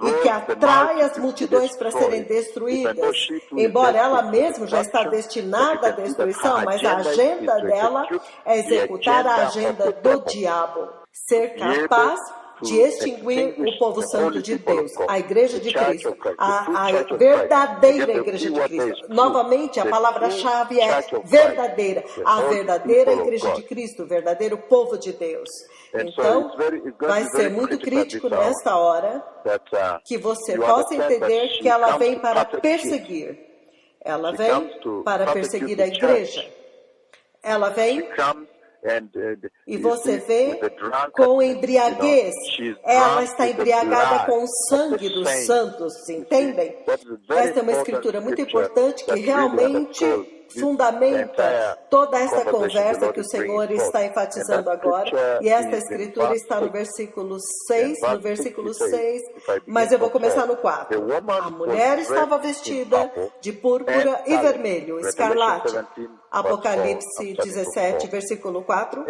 e que atrai as multidões para serem destruídas, embora ela mesma já está destinada à destruição, mas a agenda dela é executar a agenda do diabo, ser capaz de extinguir o povo santo de Deus, a igreja de Cristo, a verdadeira igreja de Cristo. Novamente, a palavra-chave é verdadeira, a verdadeira igreja de Cristo, o verdadeiro povo de Deus. Então, vai ser muito crítico nesta hora que você possa entender que ela vem para perseguir. Ela vem para perseguir a igreja. Ela vem E você vê com embriaguez, ela está embriagada com o sangue dos santos, entendem? Esta é uma escritura muito importante que realmente fundamenta toda essa conversa que o Senhor está enfatizando agora. E esta escritura está no versículo 6, mas eu vou começar no 4. A mulher estava vestida de púrpura e vermelho, escarlate. Apocalipse 17, versículo 4.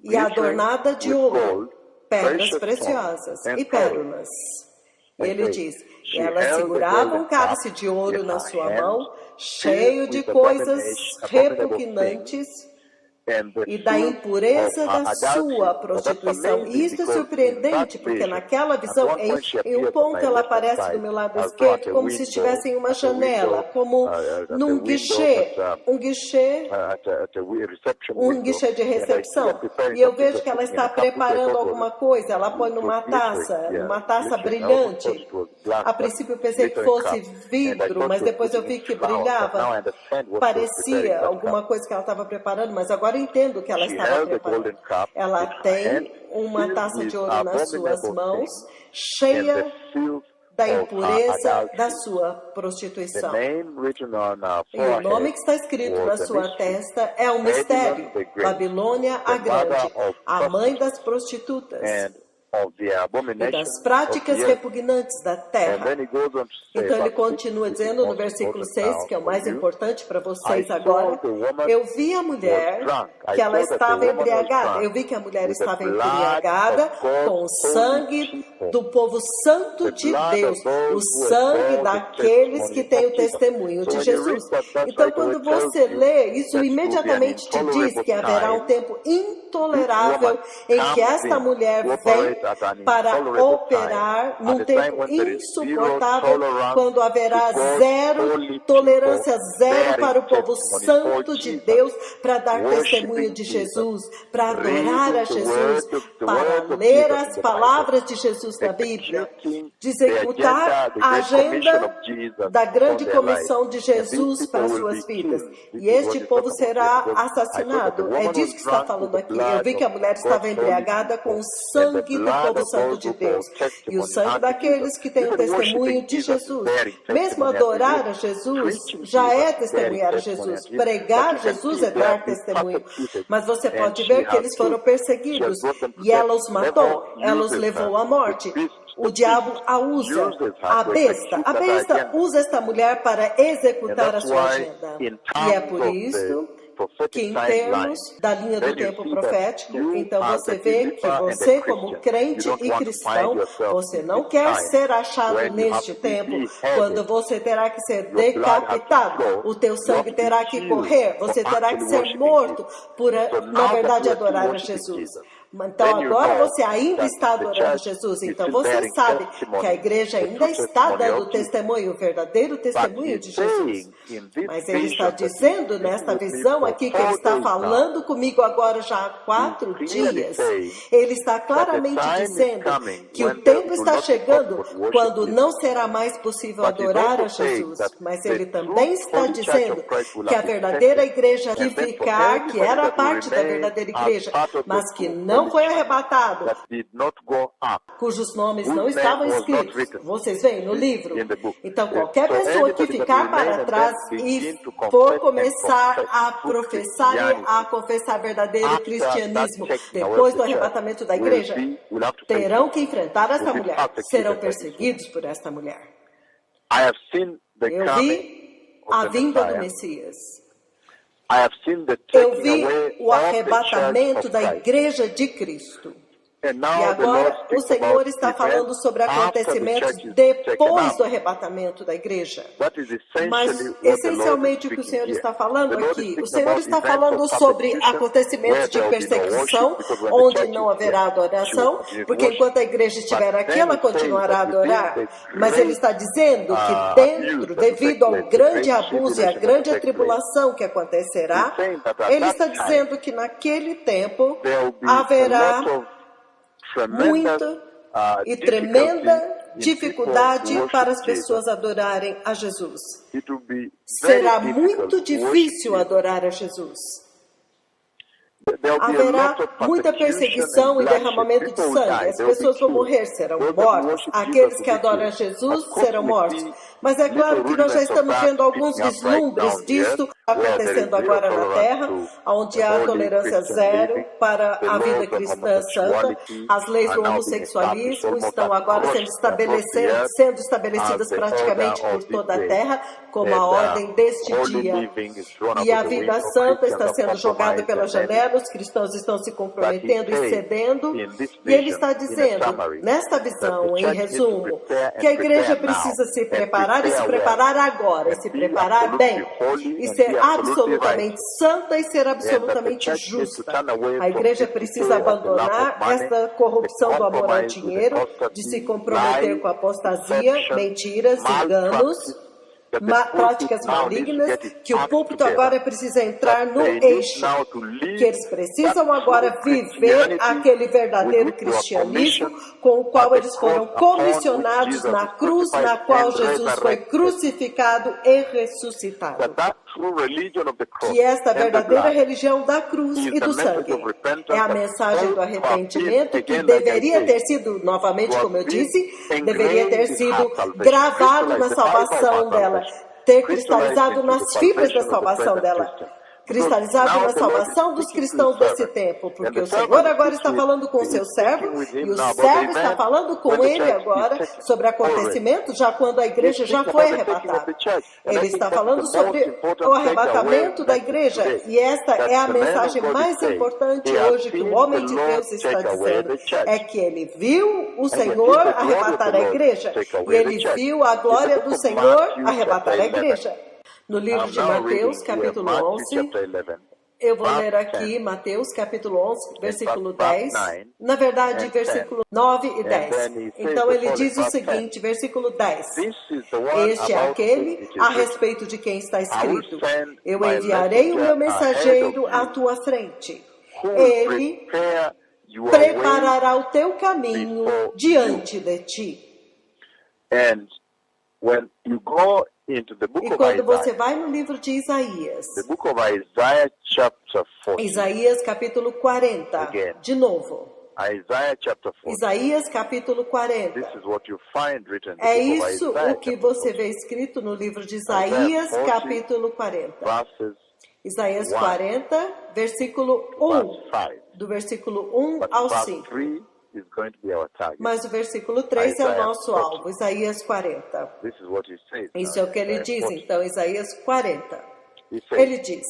E adornada de ouro, pedras preciosas e pérolas. Ele diz, ela segurava um cálice de ouro na sua mão, cheio de coisas repugnantes e da impureza da sua prostituição. E isso é surpreendente, porque naquela visão, em um ponto ela aparece do meu lado esquerdo, como se estivesse em uma janela, como num guichê, um guichê de recepção. E eu vejo que ela está preparando alguma coisa, ela põe numa taça brilhante. A princípio eu pensei que fosse vidro, mas depois eu vi que brilhava. Parecia alguma coisa que ela estava preparando, mas agora eu entendo que ela estava preparando. Ela tem uma taça de ouro nas suas mãos, cheia da impureza da sua prostituição. E o nome que está escrito na sua testa é um mistério. Babilônia a Grande, a mãe das prostitutas e das práticas repugnantes da terra. Então ele continua dizendo no versículo 6, que é o mais importante para vocês agora, eu vi a mulher que ela estava embriagada. Eu vi que a mulher estava embriagada com o sangue do povo santo de Deus, o sangue daqueles que têm o testemunho de Jesus. Então quando você lê, isso imediatamente te diz que haverá um tempo intolerável em que esta mulher vem para operar num tempo insuportável, quando haverá tolerância zero para o povo santo de Deus, para dar testemunho de Jesus, para adorar a Jesus, para ler as palavras de Jesus na Bíblia, de executar a agenda da grande comissão de Jesus para as suas vidas. E este povo será assassinado. É disso que está falando aqui. Eu vi que a mulher estava embriagada com o sangue do povo santo de Deus e o sangue daqueles que têm o testemunho de Jesus. Mesmo adorar a Jesus já é testemunhar a Jesus. Pregar Jesus é dar testemunho. Mas você pode ver que eles foram perseguidos e ela os matou, ela os levou à morte. O diabo a usa, a besta usa esta mulher para executar a sua agenda. E é por isso que em termos da linha do tempo profético, então você vê que você, como crente e cristão, você não quer ser achado neste tempo, quando você terá que ser decapitado, o teu sangue terá que correr, você terá que ser morto por, na verdade, adorar a Jesus. Então agora você ainda está adorando Jesus, então você sabe que a igreja ainda está dando testemunho, o verdadeiro testemunho de Jesus. Mas ele está dizendo nesta visão aqui, que ele está falando comigo agora já há 4 dias, ele está claramente dizendo que o tempo está chegando quando não será mais possível adorar a Jesus. Mas ele também está dizendo que a verdadeira igreja que ficar, que era parte da verdadeira igreja, mas que não foi arrebatado, cujos nomes não estavam escritos. Vocês veem no livro. Então, qualquer pessoa que ficar para trás e for começar a professar e a confessar verdadeiro cristianismo depois do arrebatamento da igreja, terão que enfrentar essa mulher. Serão perseguidos por esta mulher. Eu vi a vinda do Messias. Eu vi o arrebatamento da igreja de Cristo. E agora o Senhor está falando sobre acontecimentos depois do arrebatamento da igreja. Mas, essencialmente, o que o Senhor está falando aqui, o Senhor está falando sobre acontecimentos de perseguição, onde não haverá adoração, porque enquanto a igreja estiver aqui, ela continuará a adorar. Mas Ele está dizendo que dentro, devido ao grande abuso e à grande atribulação que acontecerá, Ele está dizendo que naquele tempo haverá muita e tremenda dificuldade para as pessoas adorarem a Jesus. Será muito difícil adorar a Jesus. Haverá muita perseguição e derramamento de sangue. As pessoas vão morrer, serão mortas. Aqueles que adoram a Jesus serão mortos. Mas é claro que nós já estamos vendo alguns vislumbres disso acontecendo agora na Terra, onde há tolerância zero para a vida cristã santa. As leis do homossexualismo estão agora sendo estabelecidas praticamente por toda a Terra, como a ordem deste dia. E a vida santa está sendo jogada pela janela, os cristãos estão se comprometendo e cedendo. E ele está dizendo, nesta visão, em resumo, que a igreja precisa se preparar e se preparar agora, e se preparar bem, e ser absolutamente santa e ser absolutamente justa. A igreja precisa abandonar essa corrupção do amor ao dinheiro, de se comprometer com apostasia, mentiras, enganos, práticas malignas, que o púlpito agora precisa entrar no eixo, que eles precisam agora viver aquele verdadeiro cristianismo com o qual eles foram comissionados na cruz, na qual Jesus foi crucificado e ressuscitado. Que esta verdadeira religião da cruz e do sangue é a mensagem do arrependimento, que deveria ter sido, novamente como eu disse, deveria ter sido gravado na salvação dela, ter cristalizado nas fibras da salvação dela, cristalizado na salvação dos cristãos desse tempo, porque o Senhor agora está falando com o seu servo, e o servo está falando com ele agora sobre acontecimentos, já quando a igreja já foi arrebatada. Ele está falando sobre o arrebatamento da igreja, e esta é a mensagem mais importante hoje que o homem de Deus está dizendo, é que ele viu o Senhor arrebatar a igreja, e ele viu a glória do Senhor arrebatar a igreja. No livro de Mateus, capítulo 11, eu vou ler aqui Mateus, capítulo 11, versículo 10. Na verdade, versículo 9 e 10. Então, ele diz o seguinte, versículo 10. Este é aquele a respeito de quem está escrito: eu enviarei o meu mensageiro à tua frente. Ele preparará o teu caminho diante de ti. E quando você vai no livro de Isaías, Isaías capítulo 40, de novo. Isaías capítulo 40. É isso o que você vê escrito no livro de Isaías capítulo 40. Isaías 40, versículo 1, do versículo 1 ao 5. Mas o versículo 3 é o nosso alvo, Isaías 40. Isso é o que ele diz, então, Isaías 40. Ele diz: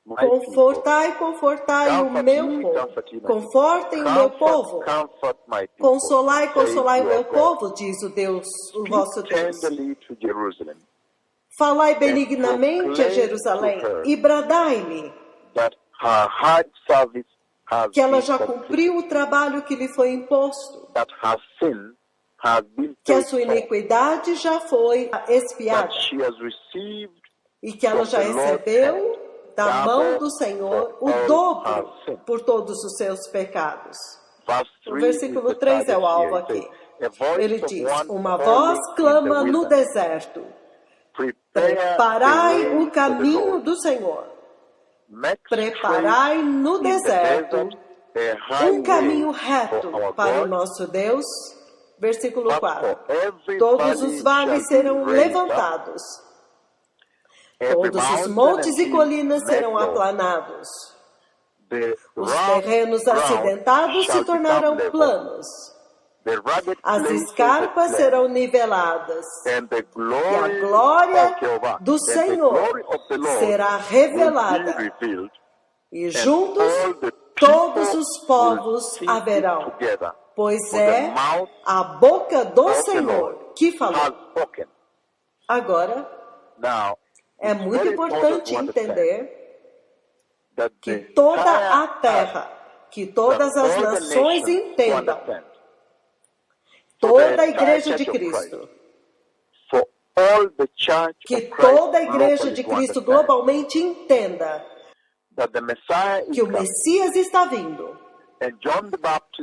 confortai, confortai o meu povo. Confortem o meu povo. Consolai, consolai o meu povo, diz o Deus, o vosso Deus. Falai benignamente a Jerusalém e bradai-lhe que ela já cumpriu o trabalho que lhe foi imposto, que a sua iniquidade já foi expiada, e que ela já recebeu da mão do Senhor o dobro por todos os seus pecados. O versículo 3 é o alvo aqui. Ele diz: uma voz clama no deserto, preparai o caminho do Senhor. Preparai no deserto um caminho reto para o nosso Deus. Versículo 4. Todos os vales serão levantados, todos os montes e colinas serão aplanados, os terrenos acidentados se tornarão planos, as escarpas serão niveladas, e a glória do Senhor será revelada, e juntos todos os povos haverão, pois é a boca do Senhor que falou. Agora, é muito importante entender que toda a terra, que todas as nações entendam, toda a igreja de Cristo, que toda a igreja de Cristo globalmente entenda que o Messias está vindo,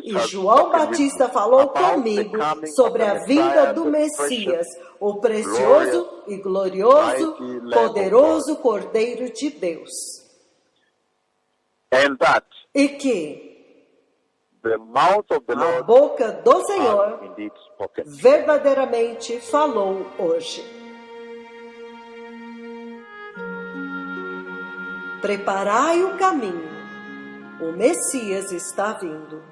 E João Batista falou comigo sobre a vinda do Messias, o precioso e glorioso, poderoso Cordeiro de Deus. E que a boca do Senhor verdadeiramente falou hoje. Preparai o caminho, o Messias está vindo.